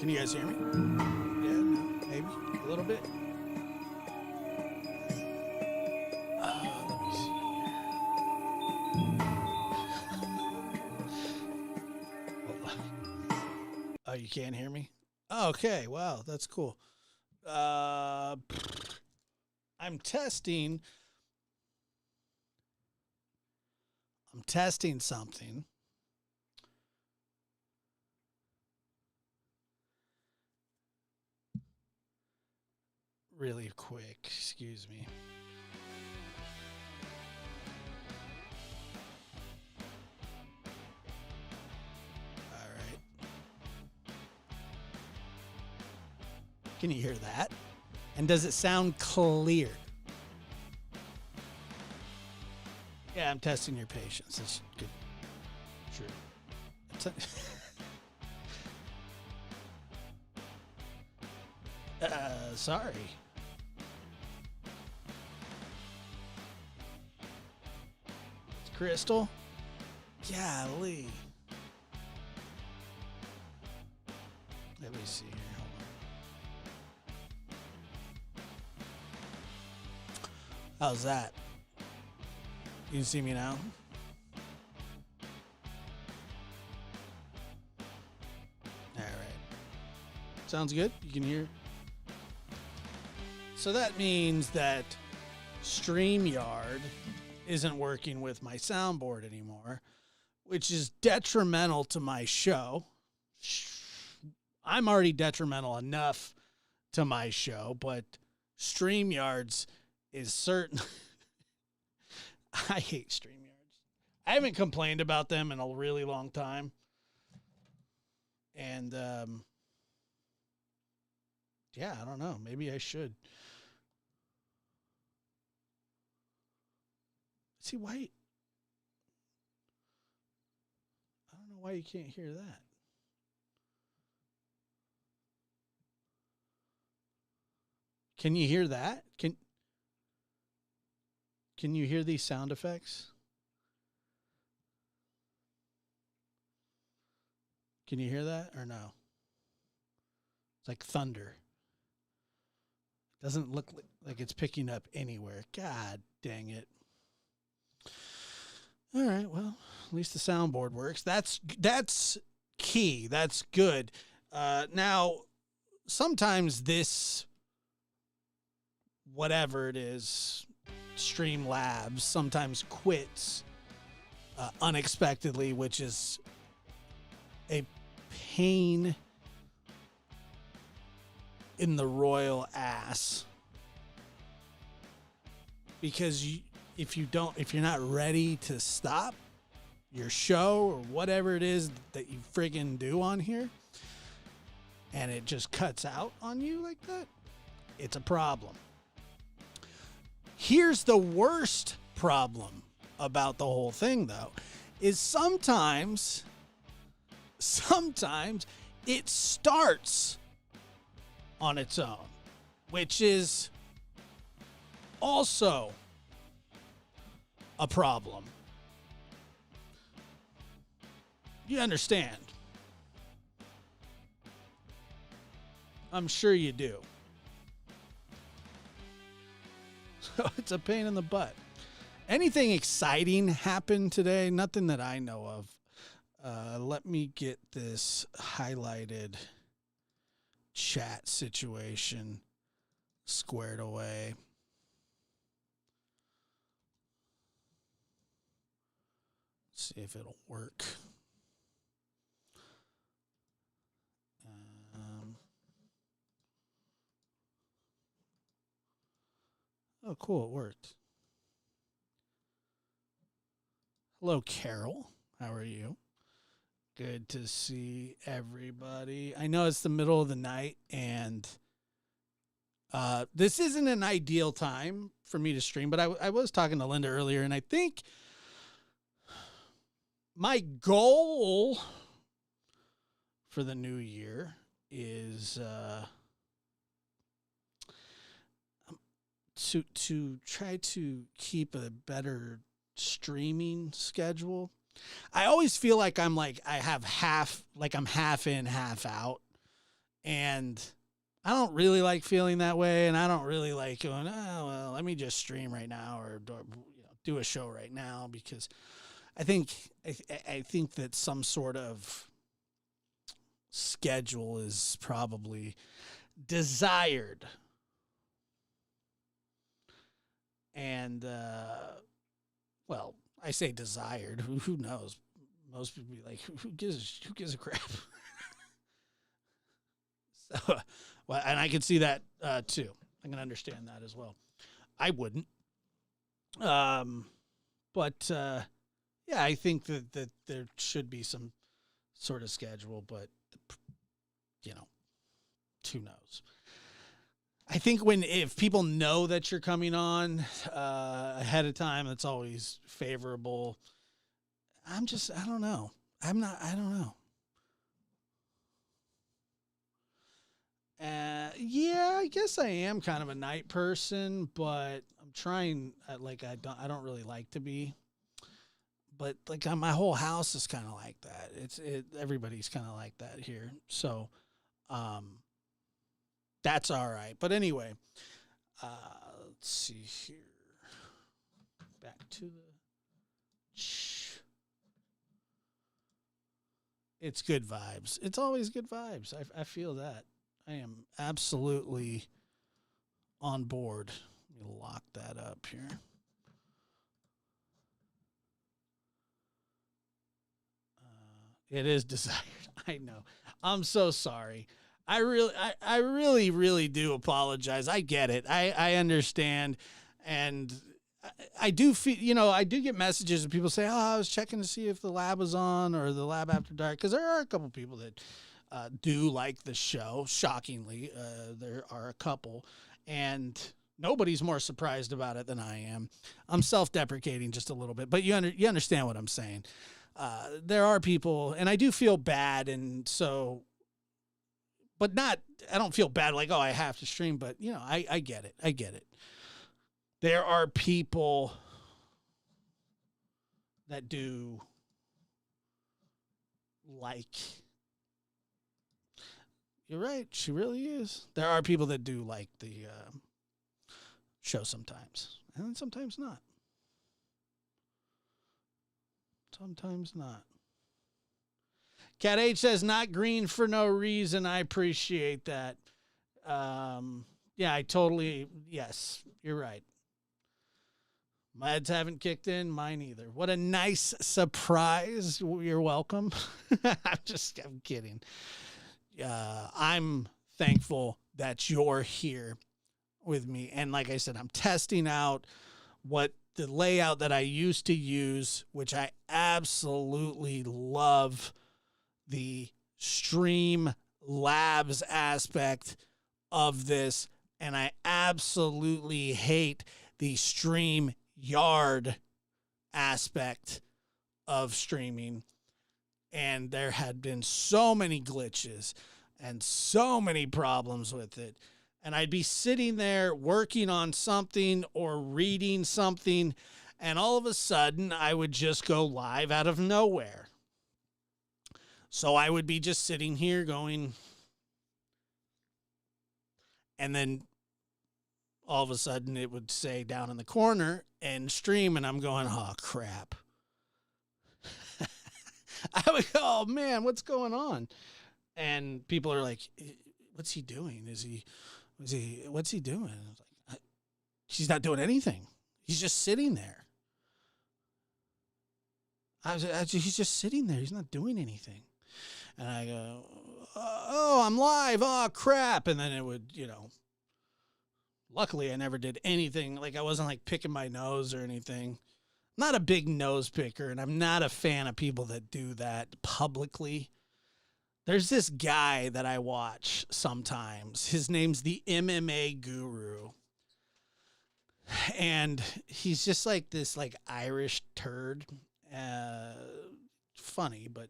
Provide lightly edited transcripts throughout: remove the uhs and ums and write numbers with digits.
Can you guys hear me? Yeah, no, maybe a little bit. Let me see. Hold on. Oh, you can't hear me? Oh, okay, wow, that's cool. I'm testing. I'm testing something. Really quick, excuse me. All right. Can you hear that? And does it sound clear? Yeah, I'm testing your patience. That's good. Sure. Sorry. It's Crystal? Golly. Let me see here. Hold on. How's that? You can see me now? All right. Sounds good? You can hear? So that means that StreamYard isn't working with my soundboard anymore, which is detrimental to my show. I'm already detrimental enough to my show, but StreamYard's is certain. I hate StreamYards. I haven't complained about them in a really long time. And, yeah, I don't know. Maybe I should. See, why? I don't know why you can't hear that. Can you hear that? Can you hear these sound effects? Can you hear that or no? It's like thunder. Doesn't look like it's picking up anywhere. God dang it. All right, well, at least the soundboard works. That's key. That's good. Now, sometimes this, whatever it is, Streamlabs sometimes quits unexpectedly, which is a pain in the royal ass. Because if you're not ready to stop your show or whatever it is that you friggin' do on here, and it just cuts out on you like that, it's a problem. Here's the worst problem about the whole thing, though, is sometimes it starts on its own, which is also a problem. You understand? I'm sure you do. So it's a pain in the butt. Anything exciting happened today? Nothing that I know of. Let me get this highlighted chat situation squared away. See if it'll work. Oh, cool. It worked. Hello, Carol. How are you? Good to see everybody. I know it's the middle of the night, and this isn't an ideal time for me to stream, but I was talking to Linda earlier, and I think my goal for the new year is to try to keep a better streaming schedule. I always feel like I'm half in, half out. And I don't really like feeling that way, and I don't really like going, oh, well, let me just stream right now or do a show right now, because I think that some sort of schedule is probably desired. And, well, I say desired. Who knows? Most people be like, who gives a crap? So, well, and I can see that too. I can understand that as well. I wouldn't. But yeah, I think that there should be some sort of schedule, but who knows? I think if people know that you're coming on ahead of time, that's always favorable. I don't know. I don't know. Yeah, I guess I am kind of a night person, but I'm trying. I don't really like to be, but like my whole house is kind of like that. Everybody's kind of like that here, so that's all right. But anyway, let's see here. Back to it's good vibes. It's always good vibes. I feel that. I am absolutely on board. Let me lock that up here. It is desired. I know. I'm so sorry. I really do apologize. I get it. I understand. And I do feel, I do get messages and people say, oh, I was checking to see if the lab was on or the lab after dark. Because there are a couple people that do like the show. Shockingly, there are a couple, and nobody's more surprised about it than I am. I'm self-deprecating just a little bit, but you understand what I'm saying. There are people, and I do feel bad, and so, but not. I don't feel bad like, oh, I have to stream, but I get it. I get it. There are people that do like. You're right. She really is. There are people that do like the show sometimes, and sometimes not. Sometimes not. Cat H says, not green for no reason. I appreciate that. Yeah, yes, you're right. Meds haven't kicked in. Mine either. What a nice surprise. You're welcome. I'm kidding. I'm thankful that you're here with me. And like I said, I'm testing out what the layout that I used to use, which I absolutely love the Stream Labs aspect of this. And I absolutely hate the Stream Yard aspect of streaming. And there had been so many glitches and so many problems with it. And I'd be sitting there working on something or reading something, and all of a sudden I would just go live out of nowhere. So I would be just sitting here going, and then all of a sudden it would say down in the corner, end stream, and I'm going, oh, crap. I would go, oh, man, what's going on? And people are like, what's he doing? What's he doing? I was like, she's not doing anything. He's just sitting there. He's just sitting there. He's not doing anything. And I go, oh, I'm live. Oh, crap. And then it would, luckily I never did anything. Like I wasn't like picking my nose or anything. I'm not a big nose picker, and I'm not a fan of people that do that publicly. There's this guy that I watch sometimes. His name's the MMA Guru. And he's just like this like Irish turd. Funny, but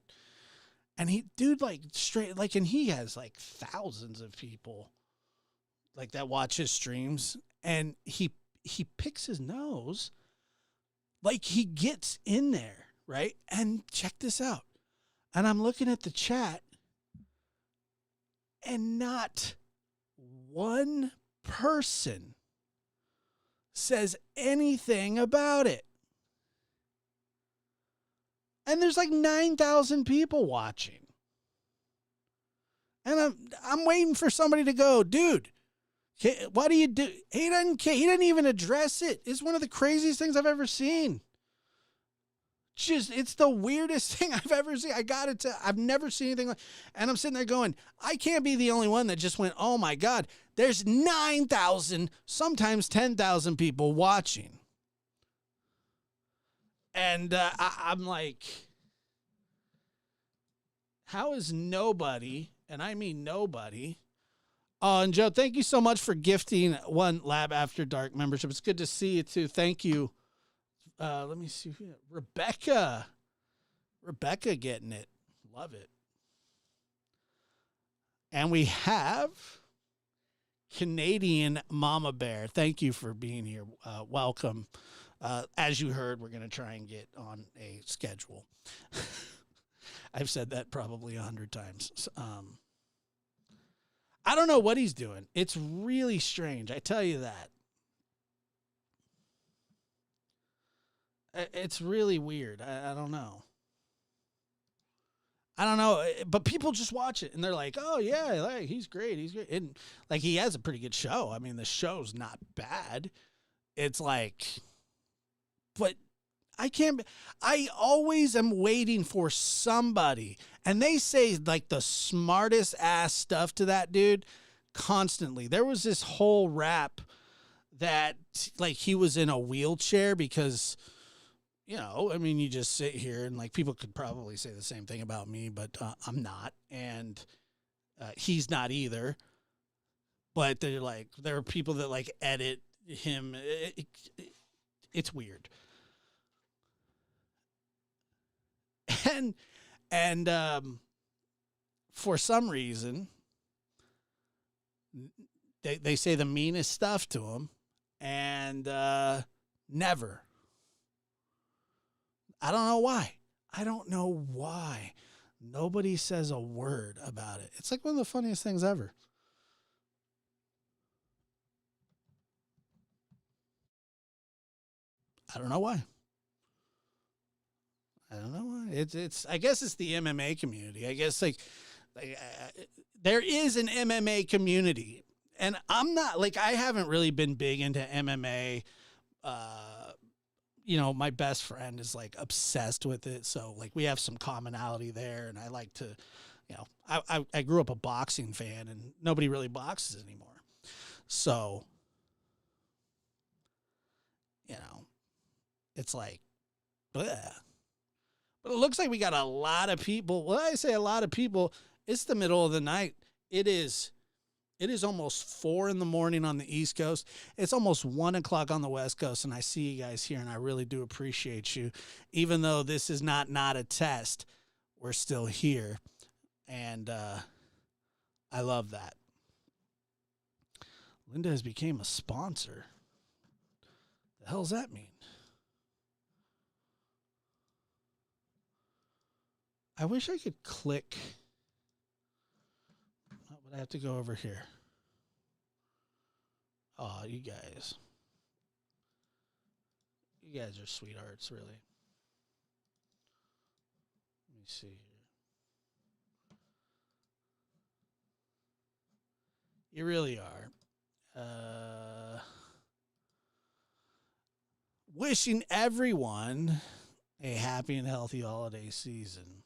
and and he has like thousands of people like that watch his streams, and he picks his nose like he gets in there, right? And check this out. And I'm looking at the chat, And not one person says anything about it. And there's like 9,000 people watching. And I'm waiting for somebody to go, dude, what do you do? He didn't even address it. It's one of the craziest things I've ever seen. It's the weirdest thing I've ever seen. I've never seen anything like, and I'm sitting there going, I can't be the only one that just went, oh my God, there's 9,000, sometimes 10,000 people watching. And I'm like, how is nobody, and I mean nobody. And Joe, thank you so much for gifting one Lab After Dark membership. It's good to see you too. Thank you. Let me see. Rebecca getting it. Love it. And we have Canadian Mama Bear. Thank you for being here. Welcome. As you heard, we're going to try and get on a schedule. I've said that probably 100 times. I don't know what he's doing. It's really strange. I tell you that. It's really weird. I don't know. But people just watch it and they're like, "Oh yeah, like he's great. He's great." And like he has a pretty good show. I mean, the show's not bad. It's like, but I always am waiting for somebody, and they say like the smartest ass stuff to that dude constantly. There was this whole rap that like he was in a wheelchair because, you know, I mean, you just sit here and like people could probably say the same thing about me, but I'm not. And he's not either. But they're like, there are people that like edit him. It's weird. And for some reason, they say the meanest stuff to him, and never. I don't know why. Nobody says a word about it. It's like one of the funniest things ever. I don't know why. It's. I guess it's the MMA community. I guess like there is an MMA community, and I'm not like I haven't really been big into MMA. You know, my best friend is like obsessed with it, so like we have some commonality there. And I like to, you know, I grew up a boxing fan, and nobody really boxes anymore, so you know, it's like, bleh. But it looks like we got a lot of people. When I say a lot of people, it's the middle of the night. It is almost 4 a.m. on the East Coast. It's almost 1 o'clock on the West Coast, and I see you guys here, and I really do appreciate you. Even though this is not a test, we're still here, and I love that. Linda has become a sponsor. The hell does that mean? I wish I could click. Oh, but I have to go over here. Oh, you guys. You guys are sweethearts, really. Let me see here. You really are. Wishing everyone a happy and healthy holiday season.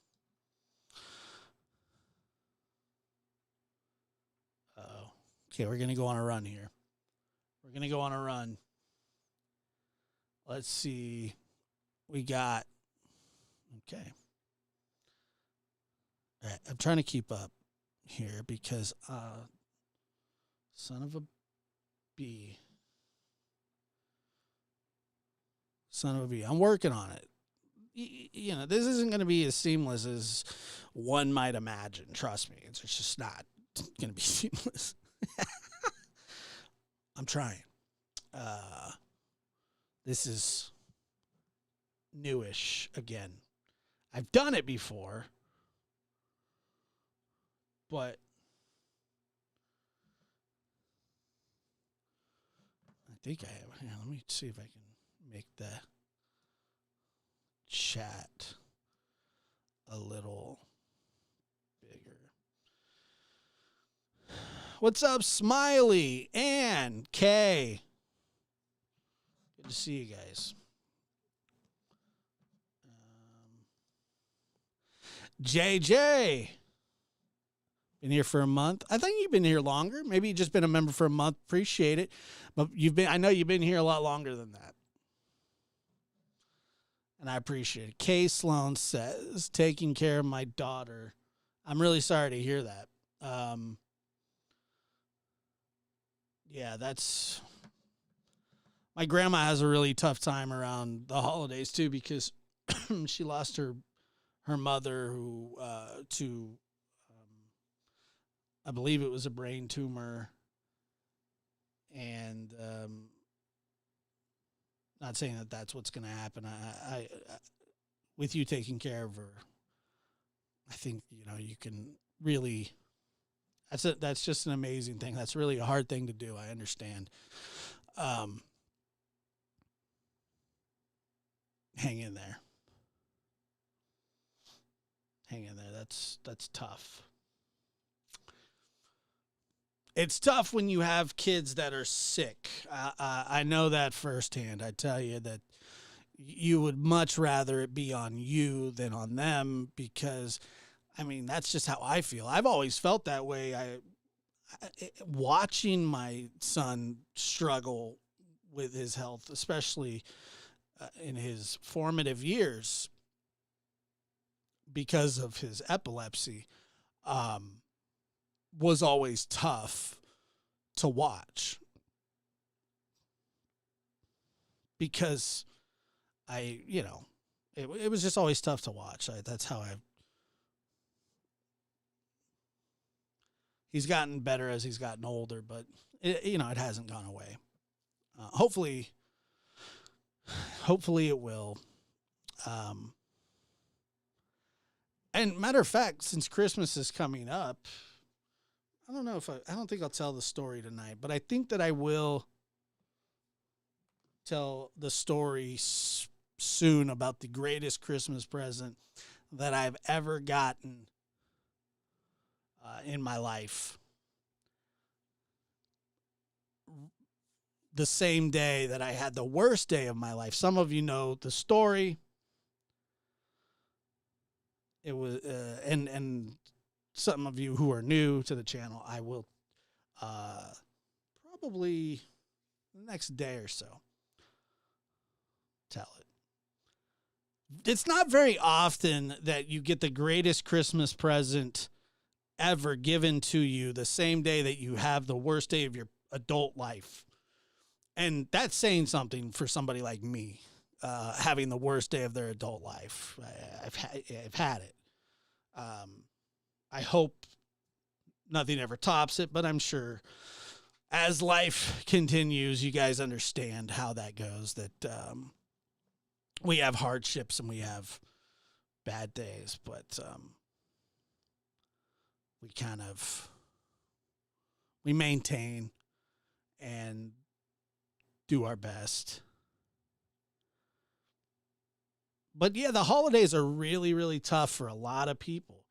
Okay, we're going to go on a run here. We're going to go on a run. Let's see. We got, okay. All right, I'm trying to keep up here because, son of a bee. Son of a bee. I'm working on it. You know, this isn't going to be as seamless as one might imagine. Trust me. It's just not going to be seamless. I'm trying. This is newish again. I've done it before, but think I have. Here, let me see if I can make the chat a little bigger. What's up, Smiley, Ann, Kay? Good to see you guys. JJ, been here for a month. I think you've been here longer. Maybe you've just been a member for a month. Appreciate it. But I know you've been here a lot longer than that. And I appreciate it. Kay Sloan says, taking care of my daughter. I'm really sorry to hear that. Yeah, that's... My grandma has a really tough time around the holidays, too, because she lost her mother who to, I believe it was a brain tumor. And not saying that that's what's going to happen. I with you taking care of her, I think, you can really, that's just an amazing thing. That's really a hard thing to do. I understand. Hang in there. Hang in there. That's tough. It's tough when you have kids that are sick. I know that firsthand. I tell you that you would much rather it be on you than on them because, that's just how I feel. I've always felt that way. Watching my son struggle with his health, especially in his formative years because of his epilepsy, was always tough to watch because it was just always tough to watch. That's how he's gotten better as he's gotten older, but it hasn't gone away. Hopefully it will. And matter of fact, since Christmas is coming up, I don't think I'll tell the story tonight, but I think that I will tell the story soon about the greatest Christmas present that I've ever gotten in my life. The same day that I had the worst day of my life. Some of you know the story. It was, and some of you who are new to the channel, I will probably the next day or so tell it. It's not very often that you get the greatest Christmas present ever given to you the same day that you have the worst day of your adult life. And that's saying something for somebody like me, having the worst day of their adult life. I've had it. I hope nothing ever tops it, but I'm sure as life continues, you guys understand how that goes, that we have hardships and we have bad days, but we maintain and do our best. But yeah, the holidays are really, really tough for a lot of people.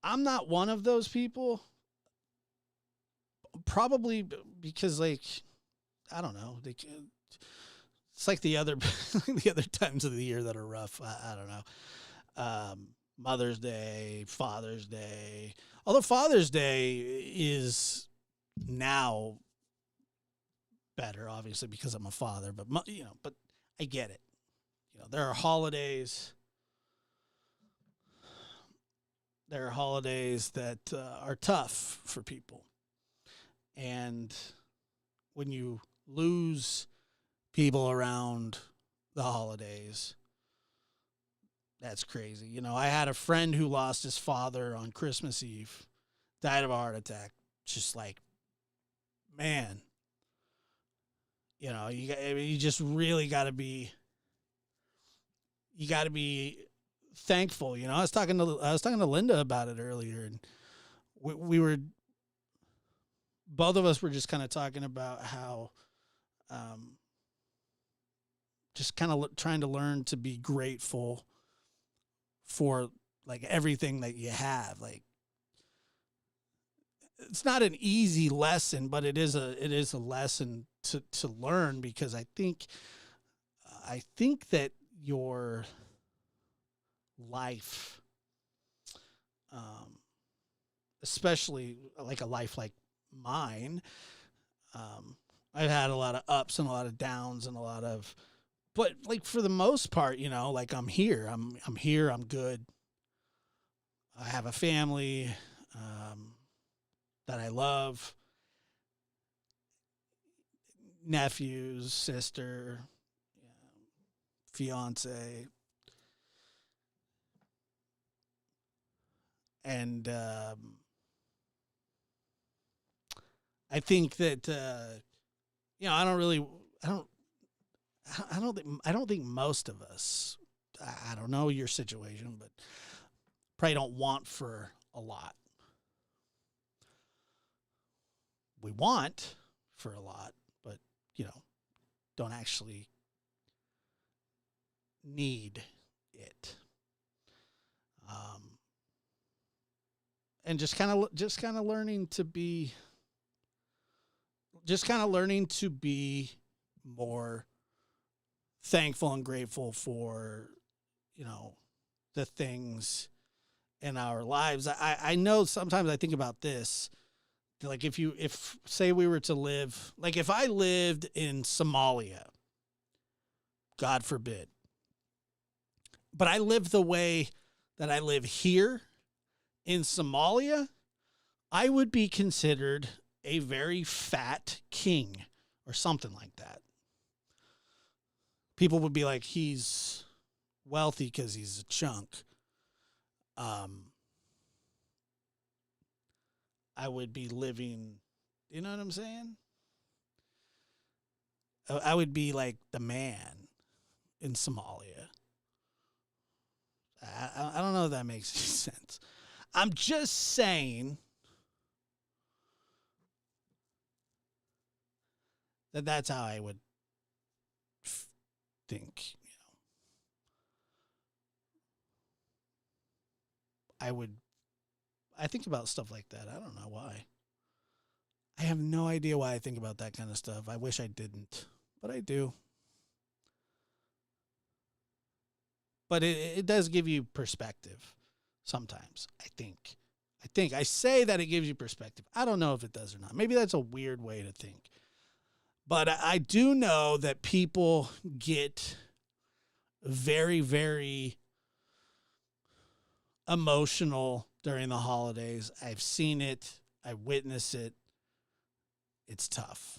I'm not one of those people. Probably because, I don't know. It's like the other times of the year that are rough. I don't know. Mother's Day, Father's Day. Although Father's Day is now better, obviously, because I'm a father. But but I get it. There are holidays. There are holidays that are tough for people. And when you lose people around the holidays, that's crazy. I had a friend who lost his father on Christmas Eve, died of a heart attack. Just man, you just really got to be. You got to be thankful. I was talking to Linda about it earlier, and we were, both of us were just kind of talking about how um, just kind of trying to learn to be grateful for like everything that you have. Like it's not an easy lesson, but it is a lesson to learn, because I think that your life, um, especially like a life like mine, um, I've had a lot of ups and a lot of downs and a lot of, but like for the most part, like I'm here, I'm here, I'm good. I have a family, um, that I love, nephews, sister, fiance, and I think that I don't really, I don't, I don't think most of us, I don't know your situation, but probably don't want for a lot. We want for a lot, but you know, don't actually need it. Um, and just kind of learning to be, just kind of learning to be more thankful and grateful for, you know, the things in our lives. I know sometimes I think about this. Like if say we were to live, like if I lived in Somalia, God forbid, but I live the way that I live here in Somalia, I would be considered a very fat king or something like that. People would be like, he's wealthy because he's a chunk. Um, I would be living, you know what I'm saying? I would be like the man in Somalia. I don't know if that makes any sense. I'm just saying that that's how I would think. I would. I think about stuff like that. I don't know why. I have no idea why I think about that kind of stuff. I wish I didn't, but I do. But it does give you perspective sometimes, I think. I say that it gives you perspective. I don't know if it does or not. Maybe that's a weird way to think. But I do know that people get very, very emotional during the holidays. I've seen it, I witness it. It's tough.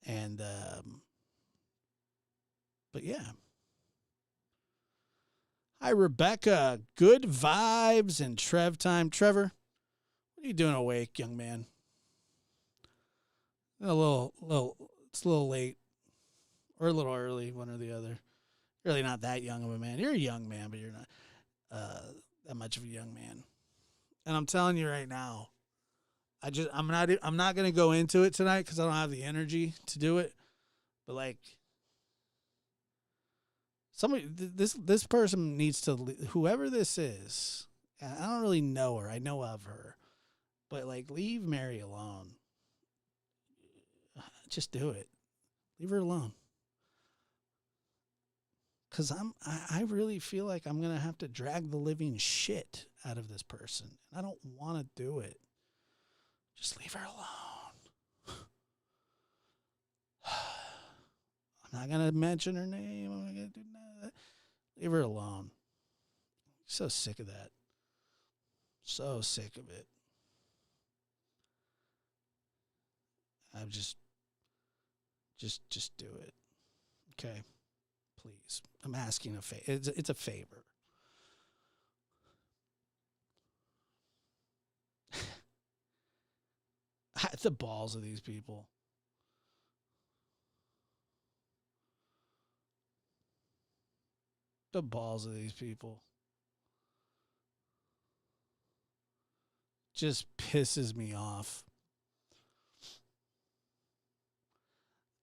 And, but yeah. Hi, Rebecca. Good vibes and Trev time. Trevor, what are you doing awake, young man? It's a little late or a little early, one or the other. Really not that young of a man. You're a young man, but you're not uh, that much of a young man. And I'm telling you right now, I'm not going to go into it tonight because I don't have the energy to do it. But like, somebody, this person needs to, whoever this is. I don't really know her. I know of her, but like, leave Mary alone. Just do it. Leave her alone. Cause I really feel like I'm gonna have to drag the living shit out of this person. I don't want to do it. Just leave her alone. I'm not gonna mention her name. I'm not gonna do none of that. Leave her alone. So sick of that. So sick of it. I'm just do it. Okay, please. I'm asking a favor. It's a favor. The balls of these people. The balls of these people. just pisses me off.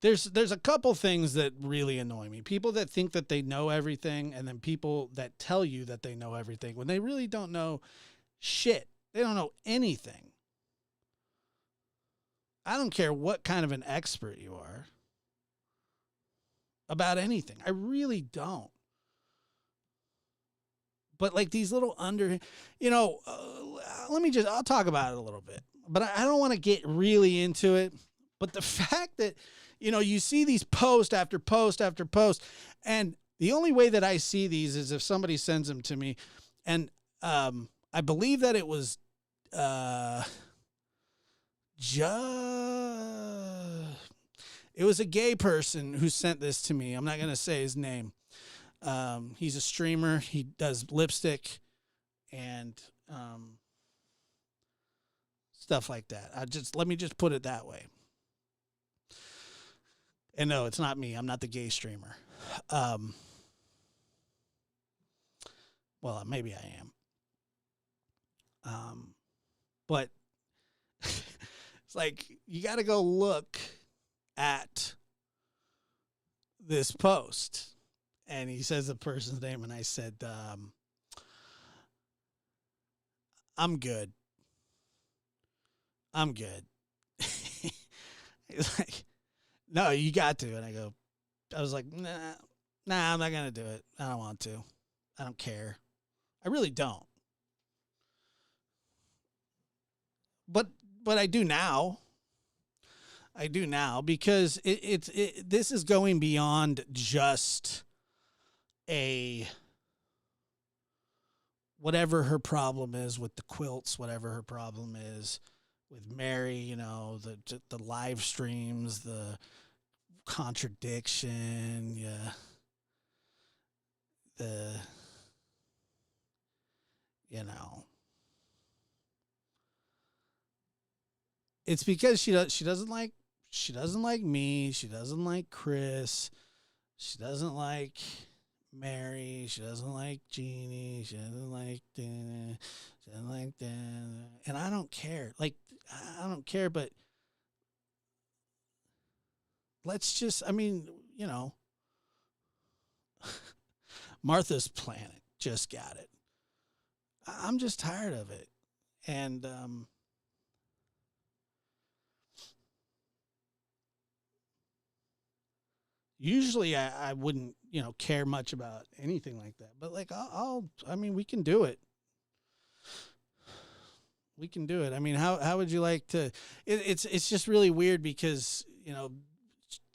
There's a couple things that really annoy me. People that think that they know everything, and then people that tell you that they know everything when they really don't know shit. They don't know anything. I don't care what kind of an expert you are about anything. I really don't. But like these little I'll talk about it a little bit, but I don't want to get really into it. But the fact that, you see these post after post after post, and the only way that I see these is if somebody sends them to me. And I believe that it was it was a gay person who sent this to me. I'm not going to say his name. He's a streamer. He does lipstick and stuff like that. Let me just put it that way. And no, it's not me. I'm not the gay streamer. Well, maybe I am. But it's like, you got to go look at this post. And he says the person's name, and I said, I'm good. He's like, no, you got to. And I was like, nah, I'm not going to do it. I don't want to. I don't care. I really don't. But I do now. Because this is going beyond just whatever her problem is with the quilts, whatever her problem is with Mary, the live streams, the contradiction, it's because she doesn't like me, she doesn't like Chris, she doesn't like Mary, she doesn't like Jeannie, she doesn't like Dan, she doesn't like Dan, and I don't care. Like, I don't care, but let's just, Martha's Planet just got it. I'm just tired of it. And usually I wouldn't, care much about anything like that. But like we can do it. We can do it. I mean, how would you like to? It's just really weird because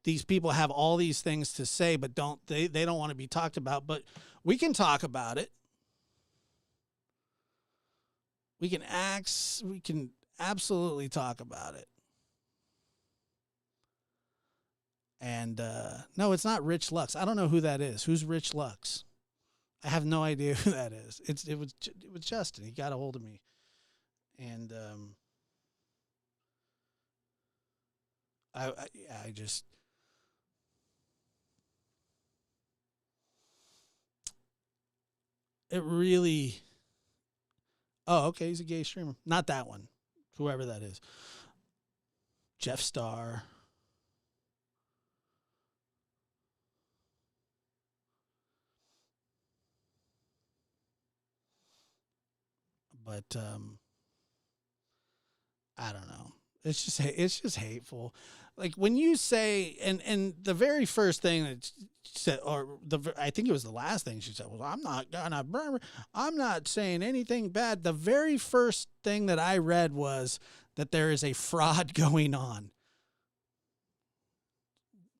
these people have all these things to say, but they don't want to be talked about. But we can talk about it. We can absolutely talk about it. And no, it's not Rich Lux. I don't know who that is. Who's Rich Lux? I have no idea who that is. It was Justin. He got a hold of me, and I just. It really. Oh, okay. He's a gay streamer. Not that one. Whoever that is. Jeff Starr. But I don't know. It's just hateful. Like when you say, and the very first thing that she said, I think it was the last thing she said was, I'm not saying anything bad. The very first thing that I read was that there is a fraud going on.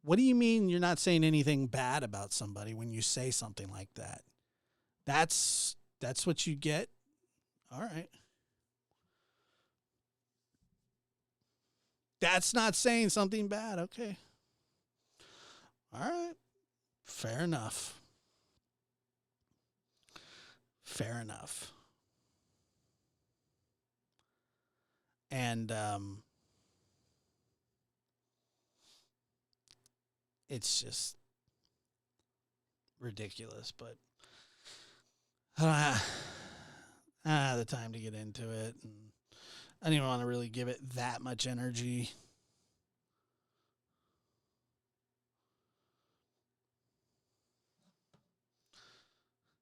What do you mean you're not saying anything bad about somebody when you say something like that? That's what you get? All right. That's not saying something bad. Okay. All right. Fair enough. And it's just ridiculous, but I don't have the time to get into it. And I didn't even want to really give it that much energy.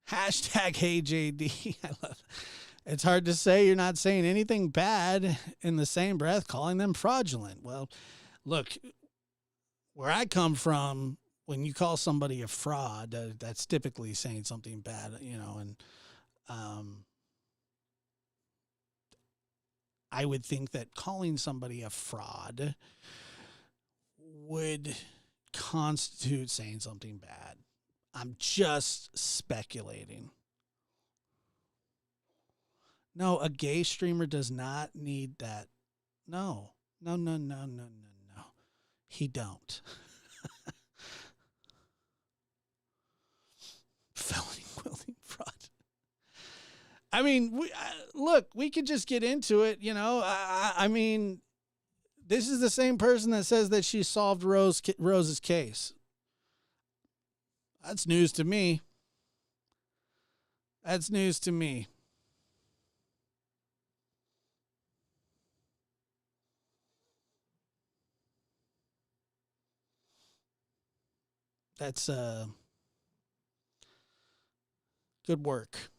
Hashtag hey JD. I love it. It's hard to say you're not saying anything bad in the same breath, calling them fraudulent. Well, look, where I come from, when you call somebody a fraud, that's typically saying something bad, and I would think that calling somebody a fraud would constitute saying something bad. I'm just speculating. No, a gay streamer does not need that. No. He don't. Felony quilting fraud. I mean, look, we could just get into it, I mean, this is the same person that says that she solved Rose's case. That's news to me. That's news to me. That's good work.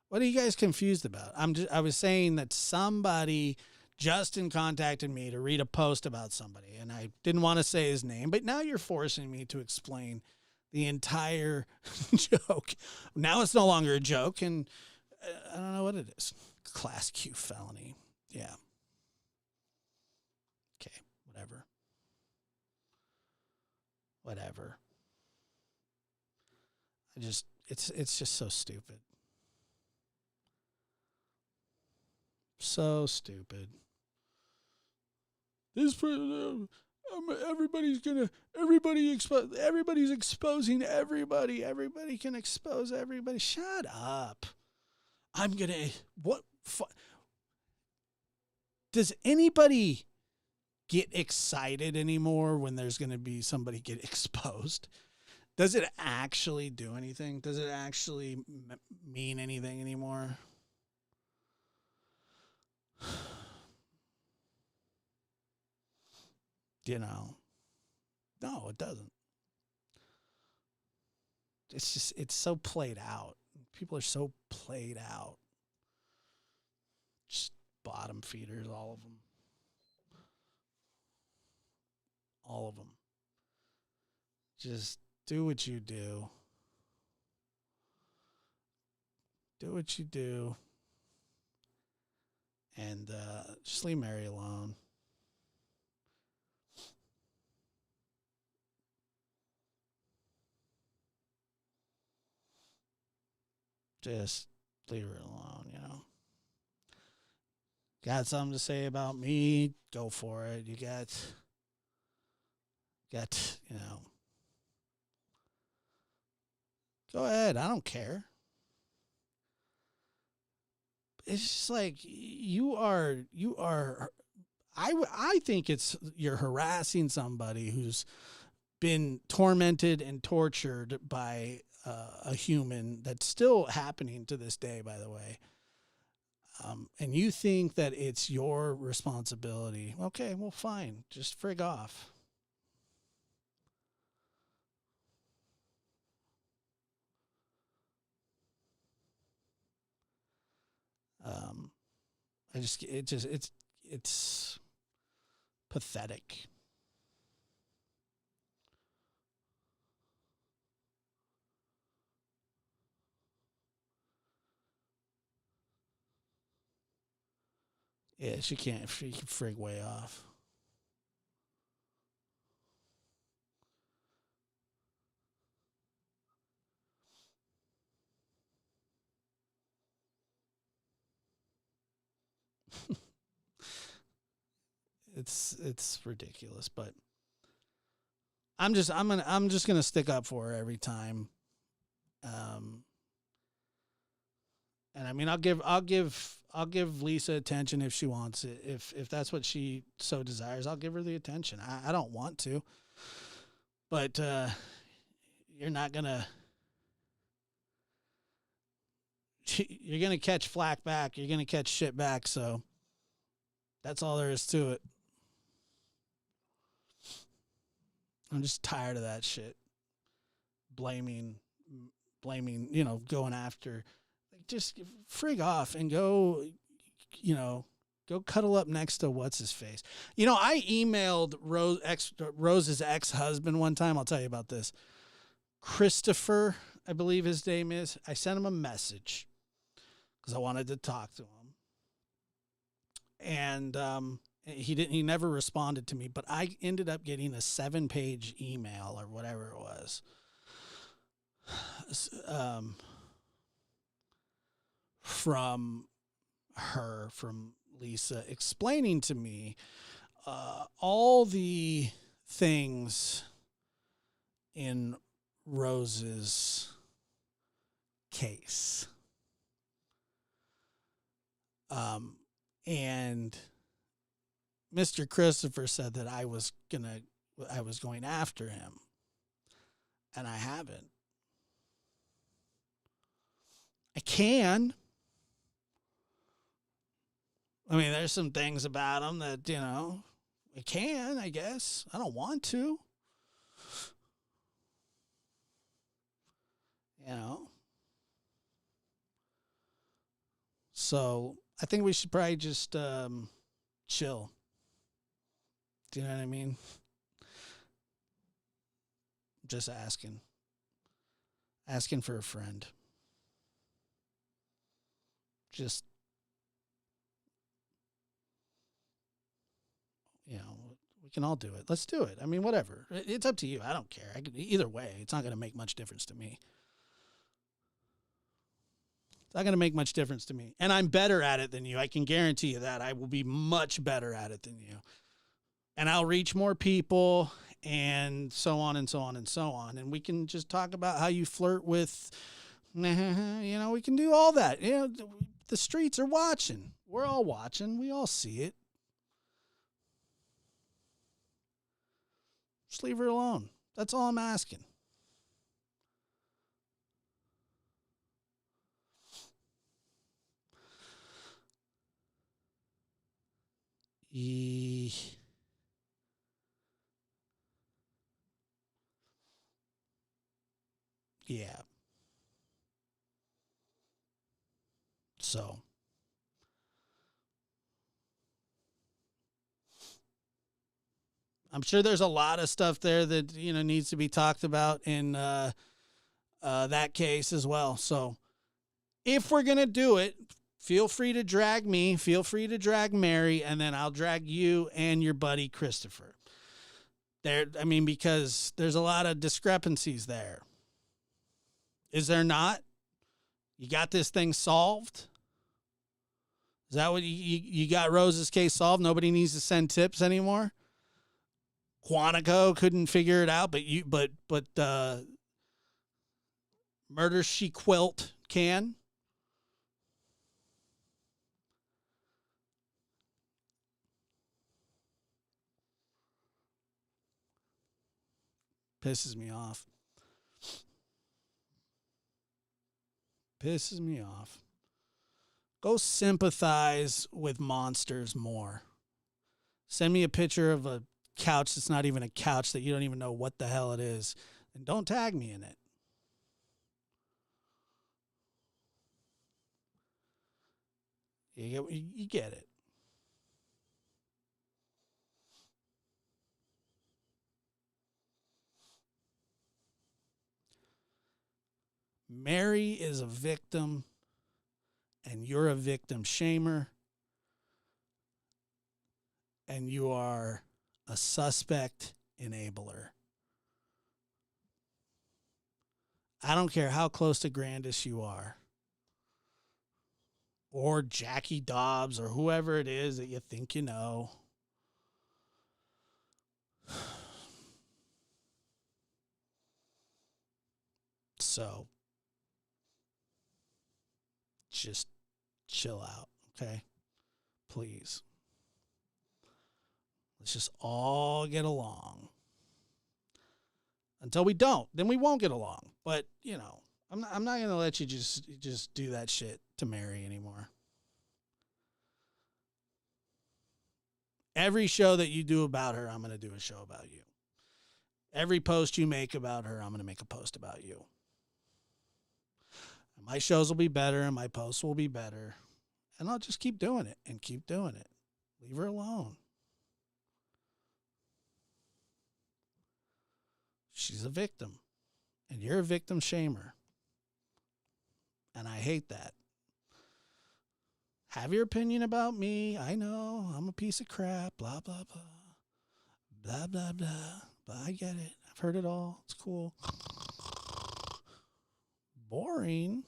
What are you guys confused about? I was saying that somebody, Justin, contacted me to read a post about somebody, and I didn't want to say his name, but now you're forcing me to explain the entire joke. Now it's no longer a joke, and I don't know what it is. Class Q felony. Yeah. Okay, whatever. It's just so stupid. So stupid. Everybody's exposing everybody. Everybody can expose everybody. Shut up. Does anybody get excited anymore when there's going to be somebody get exposed? Does it actually do anything? Does it actually mean anything anymore? No, it doesn't. It's so played out. People are so played out. Just bottom feeders, all of them. All of them. Just do what you do. Do what you do. And just leave Mary alone. Just leave her alone, Got something to say about me? Go for it. You got, go ahead. I don't care. It's just like you are. I think you're harassing somebody who's been tormented and tortured by a human. That's still happening to this day, by the way. And you think that it's your responsibility. Okay, well, fine. Just frig off. It's pathetic. Yeah, she can frig way off. It's ridiculous, but I'm just gonna stick up for her every time. And I mean, I'll give Lisa attention if she wants it. If that's what she so desires, I'll give her the attention. I don't want to, but you're not gonna you're going to catch flack back. You're going to catch shit back. So that's all there is to it. I'm just tired of that shit. Blaming, going after. Like, just frig off and go, go cuddle up next to what's his face. I emailed Rose's ex-husband one time. I'll tell you about this. Christopher, I believe his name is. I sent him a message because I wanted to talk to him. And he never responded to me, but I ended up getting a 7-page email or whatever it was. From Lisa, explaining to me all the things in Rose's case. And Mr. Christopher said that I was going after him, and I haven't. I can. I mean, there's some things about him that, I can, I guess. I don't want to. So I think we should probably just chill. Do you know what I mean? Just asking. Asking for a friend. Just, we can all do it. Let's do it. I mean, whatever. It's up to you. I don't care. Either way, it's not going to make much difference to me. It's not going to make much difference to me. And I'm better at it than you. I can guarantee you that. I will be much better at it than you. And I'll reach more people and so on and so on and so on. And we can just talk about how you flirt with, we can do all that. The streets are watching. We're all watching. We all see it. Just leave her alone. That's all I'm asking. Yeah. So. I'm sure there's a lot of stuff there that, needs to be talked about in that case as well. So if we're going to do it, feel free to drag me, feel free to drag Mary, and then I'll drag you and your buddy Christopher. Because there's a lot of discrepancies there. Is there not? You got this thing solved? Is that what you got Rose's case solved? Nobody needs to send tips anymore? Quantico couldn't figure it out, but Murder She Quilt can. Pisses me off. Pisses me off. Go sympathize with monsters more. Send me a picture of a couch that's not even a couch, that you don't even know what the hell it is, and don't tag me in it. You get it. Mary is a victim, and you're a victim shamer, and you are a suspect enabler. I don't care how close to Grandis you are, or Jackie Dobbs, or whoever it is that you think you know. So just chill out, okay? Please. Let's just all get along. Until we don't, then we won't get along. But, I'm not gonna let you just do that shit to Mary anymore. Every show that you do about her, I'm gonna do a show about you. Every post you make about her, I'm gonna make a post about you. And my shows will be better and my posts will be better. And I'll just keep doing it and keep doing it. Leave her alone. She's a victim. And you're a victim shamer. And I hate that. Have your opinion about me. I know I'm a piece of crap. Blah, blah, blah. Blah, blah, blah. But I get it. I've heard it all. It's cool. Boring.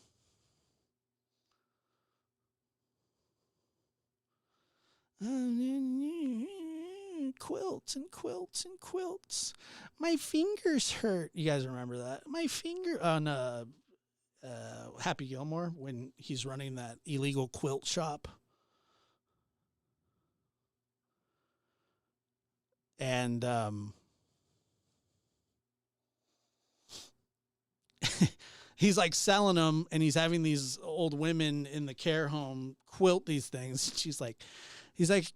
Quilts and quilts and quilts. My fingers hurt. You guys remember that? My finger on Happy Gilmore when he's running that illegal quilt shop. And he's like selling them, and he's having these old women in the care home quilt these things. He's like,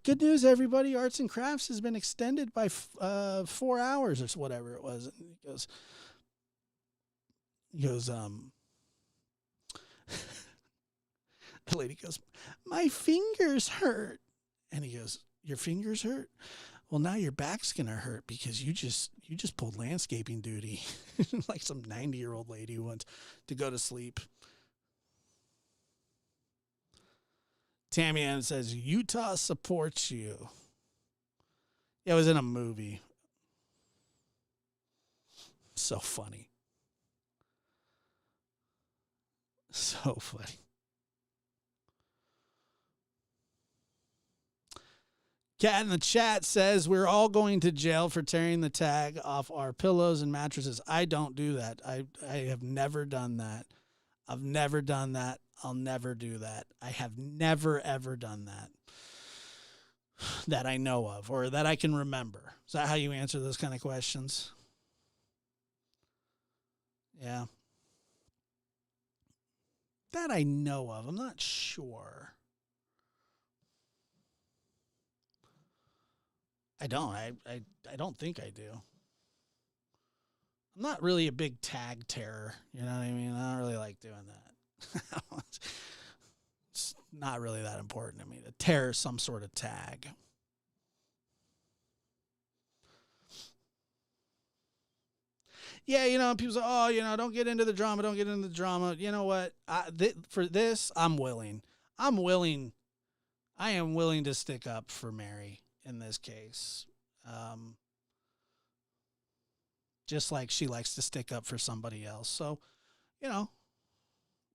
good news, everybody. Arts and crafts has been extended by 4 hours or whatever it was. And he goes, the lady goes, my fingers hurt. And he goes, your fingers hurt? Well, now your back's going to hurt because you just pulled landscaping duty. Like some 90-year-old lady who wants to go to sleep. Tammy Ann says, Utah supports you. Yeah, it was in a movie. So funny. So funny. Cat in the chat says, we're all going to jail for tearing the tag off our pillows and mattresses. I don't do that. I have never done that. I've never done that. I'll never do that. I have never, ever done that. That I know of or that I can remember. Is that how you answer those kind of questions? Yeah. That I know of. I'm not sure. I don't. I don't think I do. I'm not really a big tag terror. You know what I mean? I don't really like doing that. It's not really that important to me to tear some sort of tag. Yeah, you know, people say, oh, you know, don't get into the drama. Don't get into the drama. You know what? For this, I'm willing. I am willing to stick up for Mary in this case. Just like she likes to stick up for somebody else. So, you know,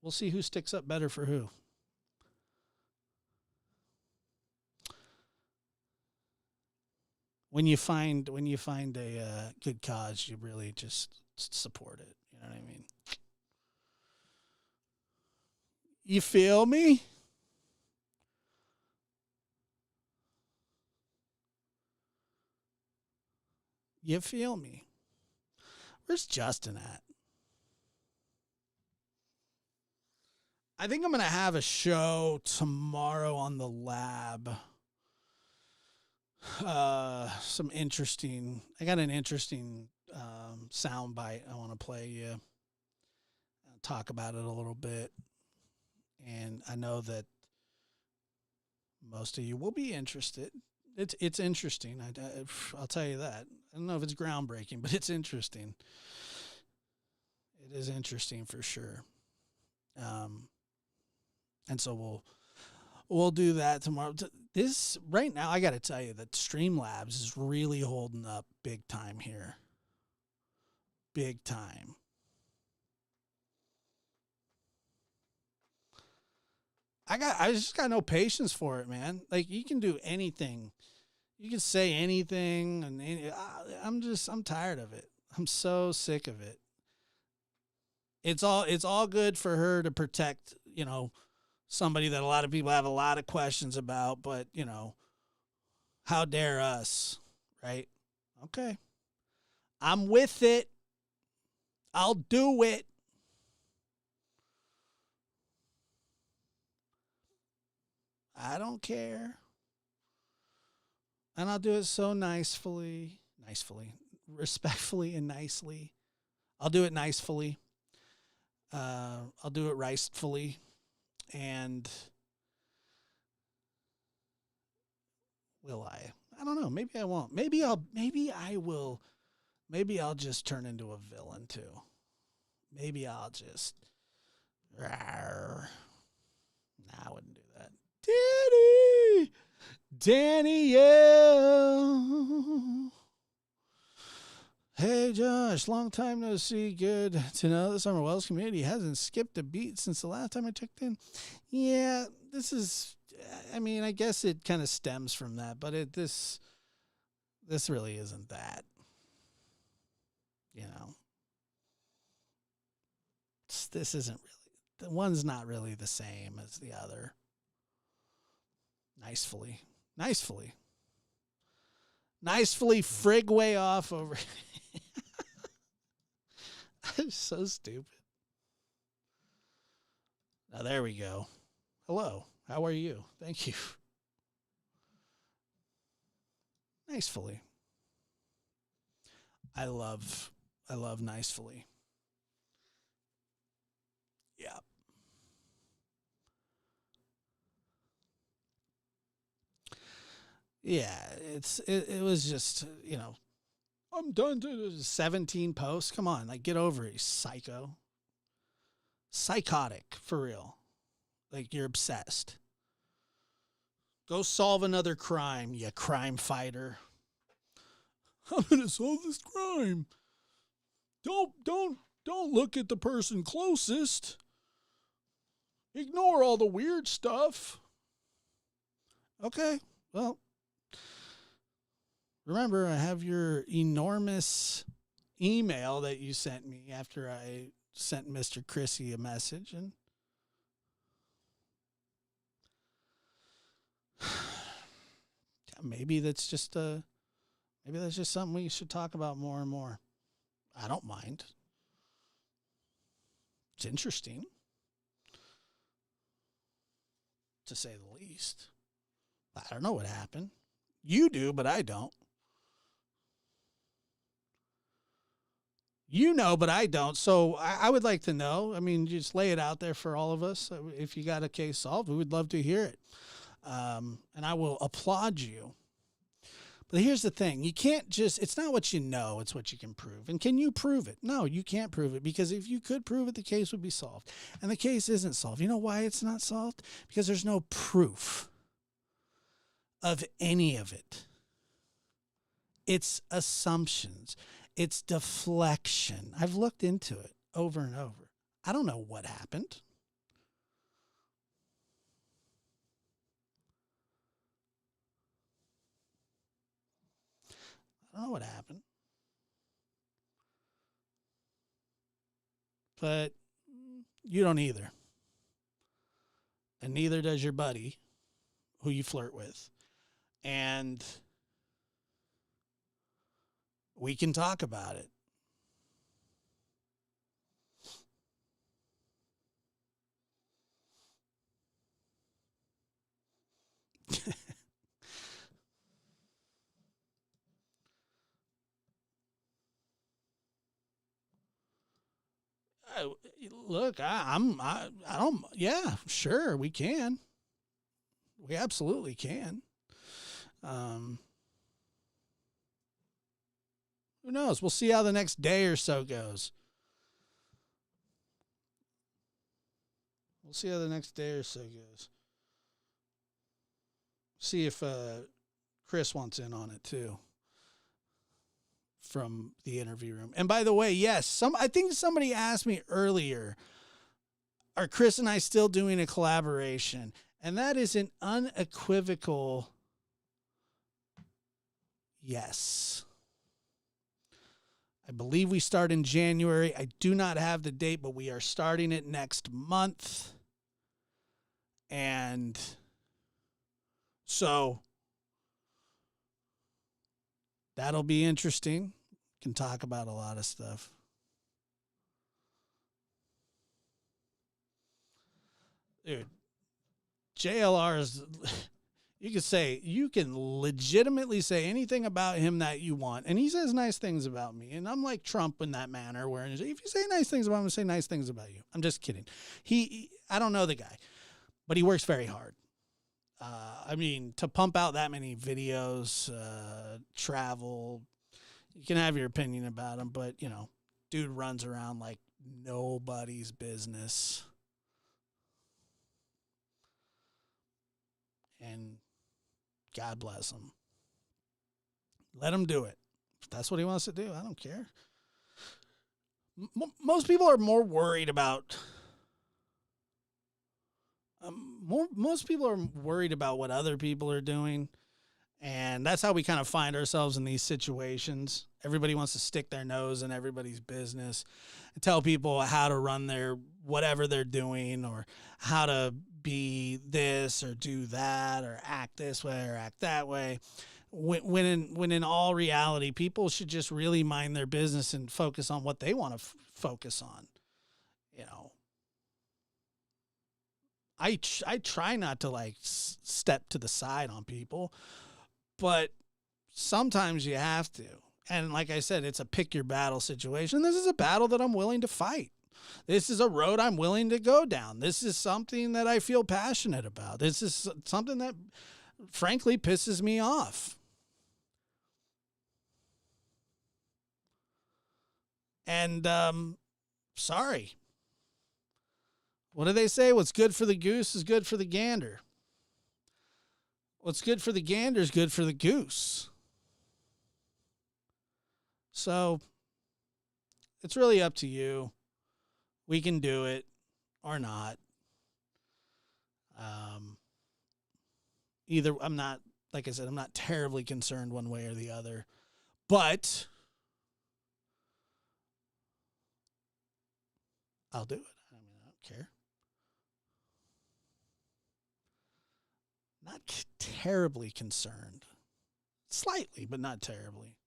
we'll see who sticks up better for who. When you find a good cause, you really just support it. You know what I mean? You feel me? You feel me? Where's Justin at? I think I'm going to have a show tomorrow on the lab. I got an interesting sound bite I want to play you. I'll talk about it a little bit. And I know that most of you will be interested. It's interesting. I'll tell you that. I don't know if it's groundbreaking, but it's interesting. It is interesting for sure. And so we'll do that tomorrow. This right now, I got to tell you that Streamlabs is really holding up big time here. Big time. I just got no patience for it, man. Like, you can do anything. You can say anything, and I'm tired of it. I'm so sick of it. It's all good for her to protect, you know, somebody that a lot of people have a lot of questions about, but, you know, how dare us, right? Okay. I'm with it. I'll do it. I don't care. And I'll do it so nicefully, respectfully and nicely. I'll do it nicefully. I'll do it ricefully. And will I? I don't know. Maybe I won't. Maybe I will. Maybe I'll just turn into a villain too. Maybe I'll just. Rawr. Nah, I wouldn't do that. Danielle. Hey, Josh. Long time no see. Good to know the Summer Wells community hasn't skipped a beat since the last time I checked in. Yeah, this is. I mean, I guess it kind of stems from that, but this really isn't that. You know, this isn't really. The one's not really the same as the other. Nicefully, frig way off over. I'm so stupid. Now there we go. Hello, how are you? Thank you. Nicefully. I love nicefully. Yeah. Yeah, it was just, I'm done to 17 posts. Come on, like get over it, you psycho. Psychotic, for real. Like you're obsessed. Go solve another crime, you crime fighter. I'm gonna solve this crime. Don't look at the person closest. Ignore all the weird stuff. Okay, well, remember, I have your enormous email that you sent me after I sent Mr. Chrissy a message, and maybe that's just something we should talk about more and more. I don't mind. It's interesting, to say the least. I don't know what happened. You do, but I don't. You know, but I don't. So I would like to know. I mean, just lay it out there for all of us. If you got a case solved, we would love to hear it. And I will applaud you. But here's the thing. You can't just, it's not what you know, it's what you can prove. And can you prove it? No, you can't prove it, because if you could prove it, the case would be solved. And the case isn't solved. You know why it's not solved? Because there's no proof of any of it. It's assumptions. It's deflection. I've looked into it over and over. I don't know what happened. I don't know what happened. But you don't either. And neither does your buddy who you flirt with. And we can talk about it. Look, I don't, yeah, sure, we can. We absolutely can. Who knows? We'll see how the next day or so goes. We'll see how the next day or so goes. See if Chris wants in on it too, from the interview room. And by the way, yes, I think somebody asked me earlier, are Chris and I still doing a collaboration? And that is an unequivocal yes. I believe we start in January. I do not have the date, but we are starting it next month. And so that'll be interesting. Can talk about a lot of stuff. Dude, JLR is, you can legitimately say anything about him that you want. And he says nice things about me. And I'm like Trump in that manner, where if you say nice things about him, I say nice things about you. I'm just kidding. I don't know the guy, but he works very hard. I mean, to pump out that many videos, travel, you can have your opinion about him, but, dude runs around like nobody's business. And God bless him. Let him do it. If that's what he wants to do, I don't care. Most people are more worried about... most people are worried about what other people are doing, and that's how we kind of find ourselves in these situations. Everybody wants to stick their nose in everybody's business and tell people how to run their whatever they're doing, or how to be this or do that, or act this way or act that way. When in all reality, people should just really mind their business and focus on what they want to focus on. I try not to step to the side on people, but sometimes you have to. And like I said, it's a pick your battle situation. This is a battle that I'm willing to fight. This is a road I'm willing to go down. This is something that I feel passionate about. This is something that frankly pisses me off. And sorry. What do they say? What's good for the goose is good for the gander. What's good for the gander is good for the goose. So it's really up to you. We can do it or not. Either I'm not, like I said, I'm not terribly concerned one way or the other, but I'll do it. I don't care. Not terribly concerned. Slightly, but not terribly.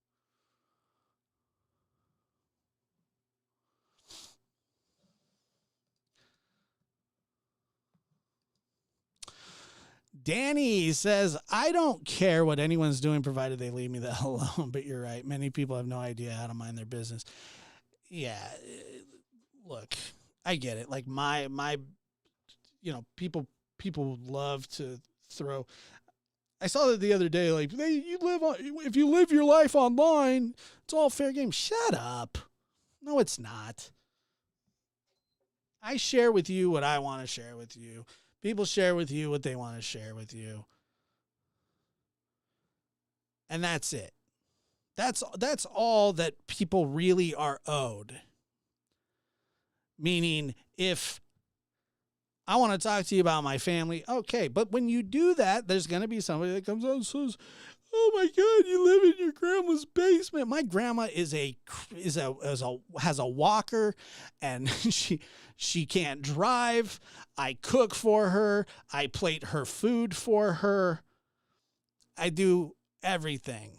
Danny says, I don't care what anyone's doing provided they leave me the hell alone. But you're right. Many people have no idea how to mind their business. Yeah. Look, I get it. Like my people love to throw. I saw that the other day, like, if you live your life online, it's all fair game. Shut up. No, it's not. I share with you what I want to share with you. People share with you what they want to share with you. And that's it. That's all that people really are owed. Meaning, if I want to talk to you about my family, okay. But when you do that, there's going to be somebody that comes out and says, oh my God, you live in your grandma's basement. My grandma has a walker, and she can't drive. I cook for her. I plate her food for her. I do everything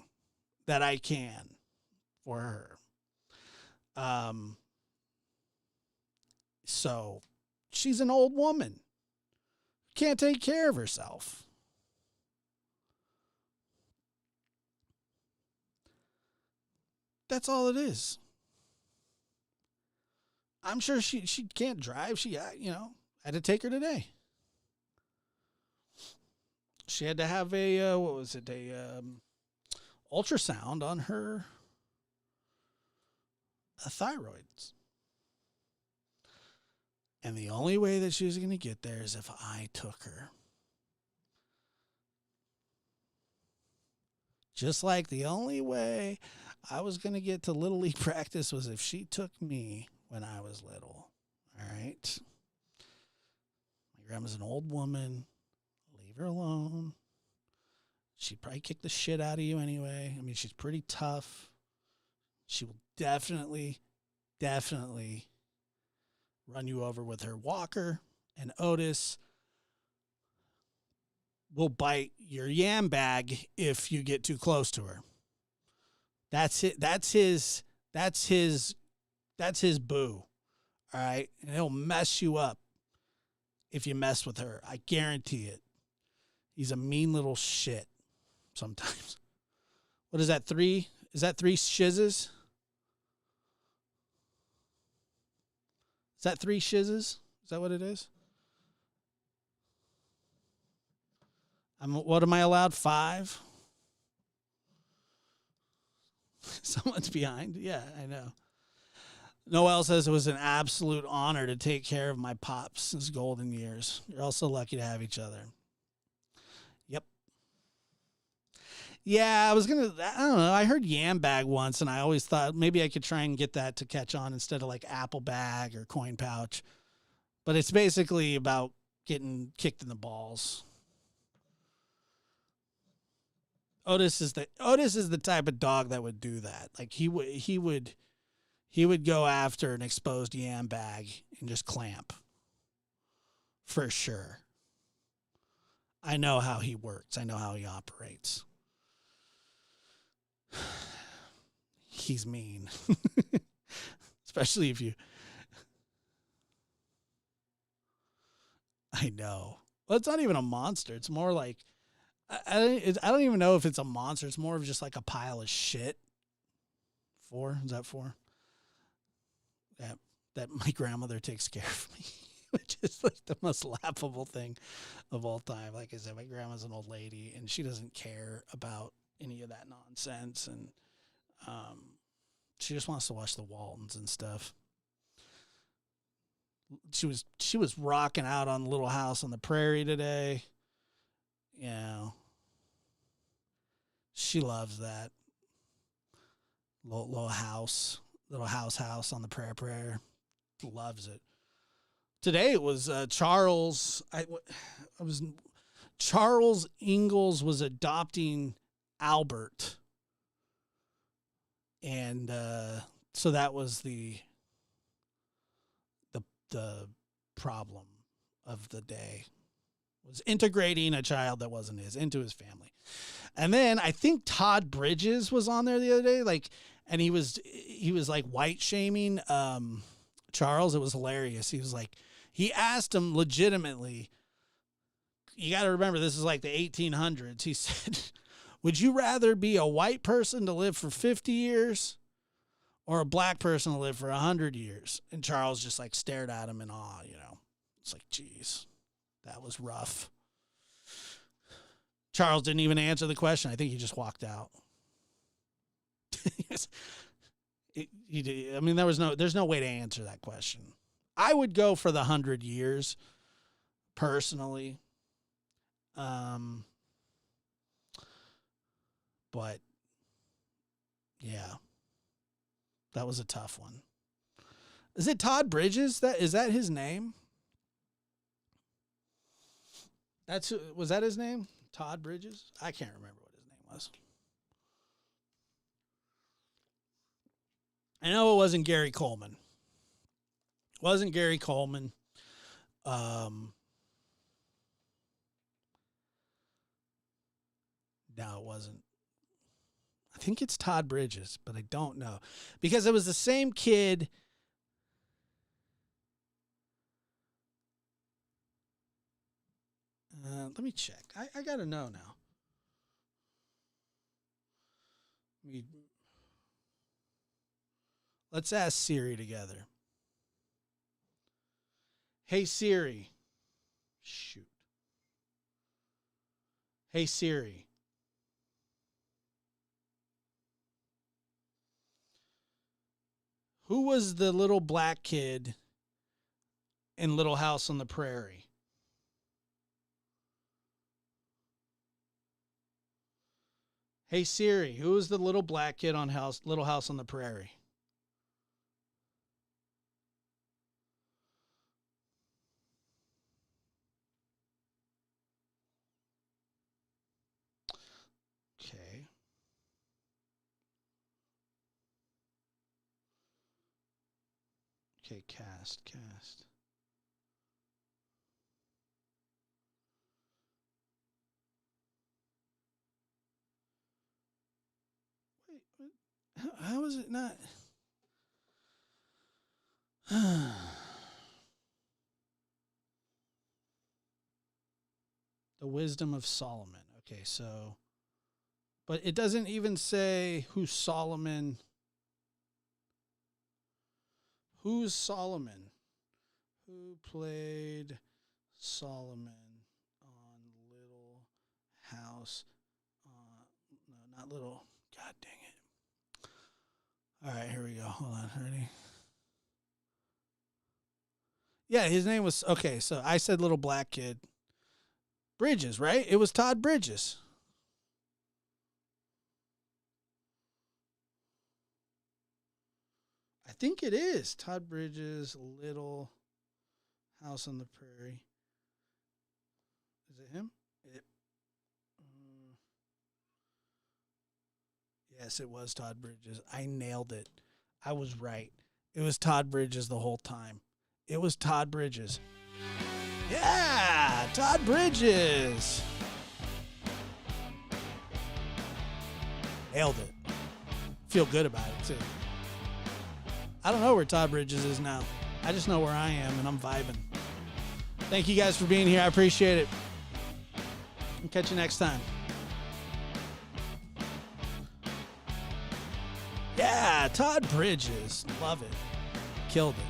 that I can for her. So she's an old woman. Can't take care of herself. That's all it is. I'm sure she can't drive. She had to take her today. She had to have a ultrasound on her thyroids. And the only way that she was going to get there is if I took her. Just like the only way I was going to get to Little League practice was if she took me when I was little. All right? My grandma's an old woman. Leave her alone. She'd probably kick the shit out of you anyway. I mean, she's pretty tough. She will definitely run you over with her walker, and Otis will bite your yam bag if you get too close to her. That's it. That's his boo. All right. And he'll mess you up if you mess with her. I guarantee it. He's a mean little shit sometimes. What is that, 3? Is that 3 shizzes? Is that 3 shizzes? Is that what it is? What am I allowed? 5? Someone's behind. Yeah, I know. Noel says it was an absolute honor to take care of my pops' golden years. You're also lucky to have each other. Yep. Yeah, I don't know. I heard yam bag once, and I always thought maybe I could try and get that to catch on instead of like apple bag or coin pouch. But it's basically about getting kicked in the balls. Otis is the type of dog that would do that. Like he would go after an exposed yam bag and just clamp. For sure. I know how he works. I know how he operates. He's mean. Especially if you... I know. Well, it's not even a monster. It's more like... I don't even know if it's a monster. It's more of just like a pile of shit. 4? Is that 4? Yeah, that my grandmother takes care of me, which is like the most laughable thing of all time. Like I said, my grandma's an old lady, and she doesn't care about any of that nonsense, and she just wants to watch the Waltons and stuff. She was rocking out on Little House on the Prairie today. You know, she loves that little house on the prayer. Loves it. Today it was Charles Ingalls was adopting Albert, and so that was the problem of the day, was integrating a child that wasn't his into his family. And then I think Todd Bridges was on there the other day, like, and he was like white shaming Charles. It was hilarious. He was like, he asked him legitimately, you got to remember, this is like the 1800s. He said, would you rather be a white person to live for 50 years or a black person to live for 100 years? And Charles just like stared at him in awe, you know. It's like, geez, that was rough. Charles didn't even answer the question. I think he just walked out. I mean, there's no way to answer that question. I would go for the 100 years, personally. But yeah, that was a tough one. Is it Todd Bridges? Is that his name? Was that his name? Todd Bridges? I can't remember what his name was. I know it wasn't Gary Coleman. No, it wasn't. I think it's Todd Bridges, but I don't know. Because it was the same kid. Let me check. I got to know now. Let's ask Siri together. Hey, Siri. Shoot. Hey, Siri. Who was the little black kid in Little House on the Prairie? Hey, Siri, who was the little black kid on Little House on the Prairie? Okay. Okay, cast. Wait, how is it not? The Wisdom of Solomon. Okay, so, but it doesn't even say who's Solomon. Who's Solomon? Who played Solomon on Little House? No, not Little. God dang it. All right, here we go. Hold on. Ready? Yeah, his name was, okay, so I said Little Black Kid. Bridges, right? It was Todd Bridges. I think it is. Todd Bridges, Little House on the Prairie. Is it him? Yes, it was Todd Bridges. I nailed it. I was right. It was Todd Bridges the whole time. It was Todd Bridges. Yeah, Todd Bridges. Nailed it. Feel good about it, too. I don't know where Todd Bridges is now. I just know where I am, and I'm vibing. Thank you guys for being here. I appreciate it. I'll catch you next time. Yeah, Todd Bridges. Love it. Killed it.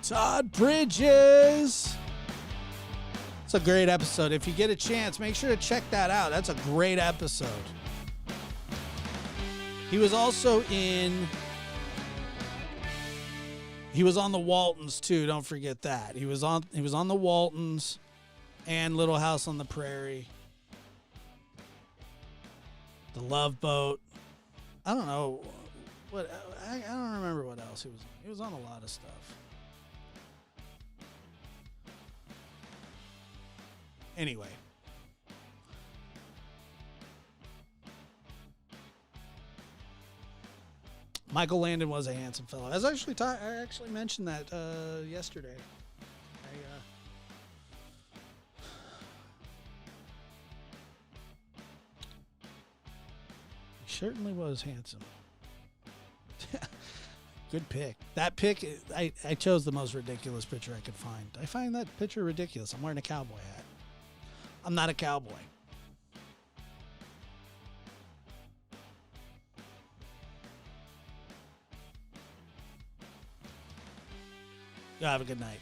Todd Bridges. It's a great episode. If you get a chance, make sure to check that out. That's a great episode. He was also he was on the Waltons too, don't forget that. He was on the Waltons and Little House on the Prairie. The Love Boat. I don't know what I don't remember what else he was on. He was on a lot of stuff. Anyway. Michael Landon was a handsome fellow. I actually mentioned that yesterday. He certainly was handsome. Good pick. That pick, I chose the most ridiculous picture I could find. I find that picture ridiculous. I'm wearing a cowboy hat. I'm not a cowboy. Y'all have a good night.